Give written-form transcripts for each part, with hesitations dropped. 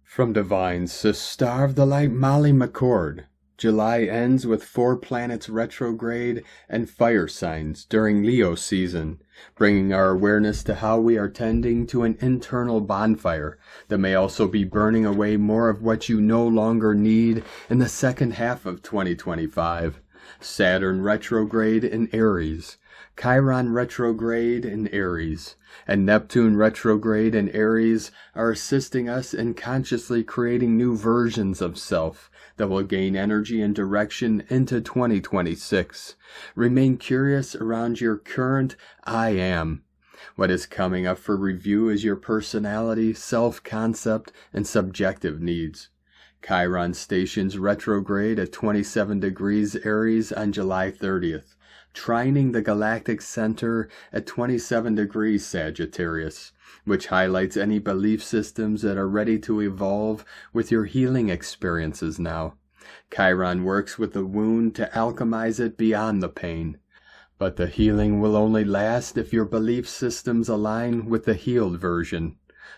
From divines to starve the light Molly McCord. July ends with 4 planets retrograde and fire signs during Leo season, bringing our awareness to how we are tending to an internal bonfire that may also be burning away more of what you no longer need in the second half of 2025. Saturn retrograde in Aries, Chiron retrograde in Aries, and Neptune retrograde in Aries are assisting us in consciously creating new versions of self that will gain energy and direction into 2026. Remain curious around your current I am. What is coming up for review is your personality, self-concept, and subjective needs. Chiron stations retrograde at 27 degrees Aries on July 30th, trining the Galactic Center at 27 degrees Sagittarius, which highlights any belief systems that are ready to evolve with your healing experiences now. Chiron works with the wound to alchemize it beyond the pain. But the healing will only last if your belief systems align with the healed version.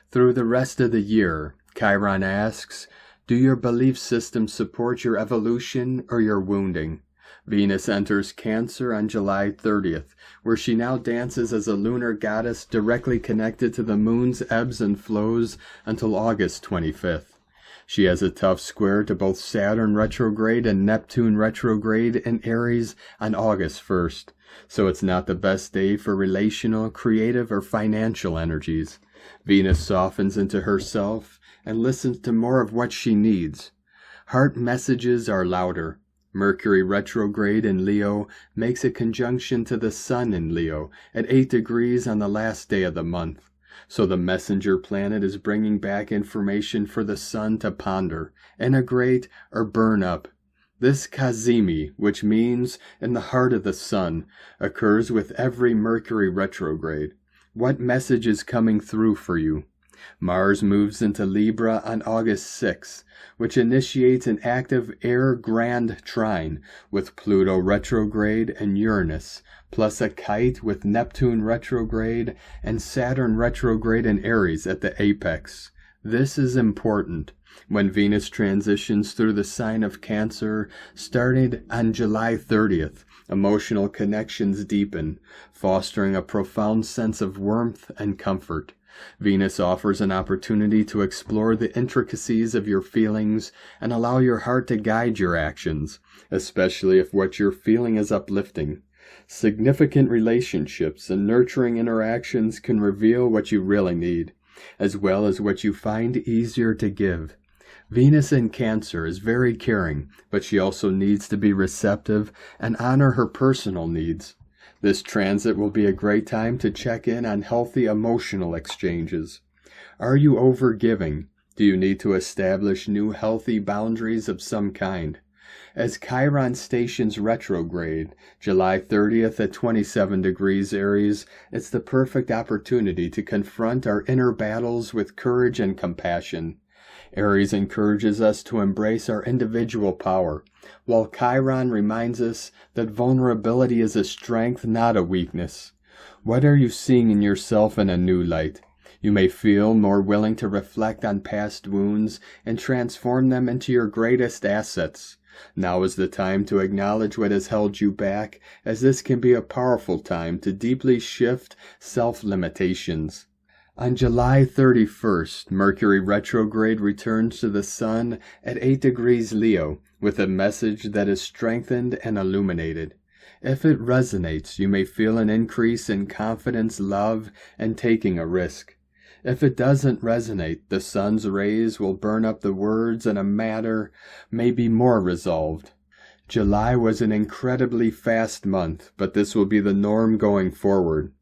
Through the rest of the year, Chiron asks, do your belief system support your evolution or your wounding? Venus enters Cancer on July 30th, where she now dances as a lunar goddess directly connected to the moon's ebbs and flows until August 25th. She has a tough square to both Saturn retrograde and Neptune retrograde in Aries on August 1st, so it's not the best day for relational, creative, or financial energies. Venus softens into herself and listens to more of what she needs. Heart messages are louder. Mercury retrograde in Leo makes a conjunction to the Sun in Leo at 8 degrees on the last day of the month. So the messenger planet is bringing back information for the Sun to ponder, integrate, or burn up. This Cazimi, which means in the heart of the Sun, occurs with every Mercury retrograde. What message is coming through for you? Mars moves into Libra on August 6th, which initiates an active Air Grand Trine with Pluto retrograde and Uranus, plus a Kite with Neptune retrograde and Saturn retrograde in Aries at the apex. This is important. When Venus transitions through the sign of Cancer, starting on July 30th, emotional connections deepen, fostering a profound sense of warmth and comfort. Venus offers an opportunity to explore the intricacies of your feelings and allow your heart to guide your actions, especially if what you're feeling is uplifting. Significant relationships and nurturing interactions can reveal what you really need, as well as what you find easier to give. Venus in Cancer is very caring, but she also needs to be receptive and honor her personal needs. This transit will be a great time to check in on healthy emotional exchanges. Are you overgiving? Do you need to establish new healthy boundaries of some kind? As Chiron stations retrograde, July 30th at 27 degrees Aries, it's the perfect opportunity to confront our inner battles with courage and compassion. Aries encourages us to embrace our individual power, while Chiron reminds us that vulnerability is a strength, not a weakness. What are you seeing in yourself in a new light? You may feel more willing to reflect on past wounds and transform them into your greatest assets. Now is the time to acknowledge what has held you back, as this can be a powerful time to deeply shift self-limitations. On July 31st, Mercury retrograde returns to the Sun at 8 degrees Leo with a message that is strengthened and illuminated. If it resonates, you may feel an increase in confidence, love, and taking a risk. If it doesn't resonate, the Sun's rays will burn up the words and a matter may be more resolved. July was an incredibly fast month, but this will be the norm going forward.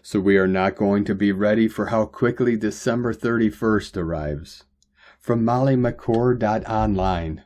So we are not going to be ready for how quickly December 31st arrives. From mollymccord.online.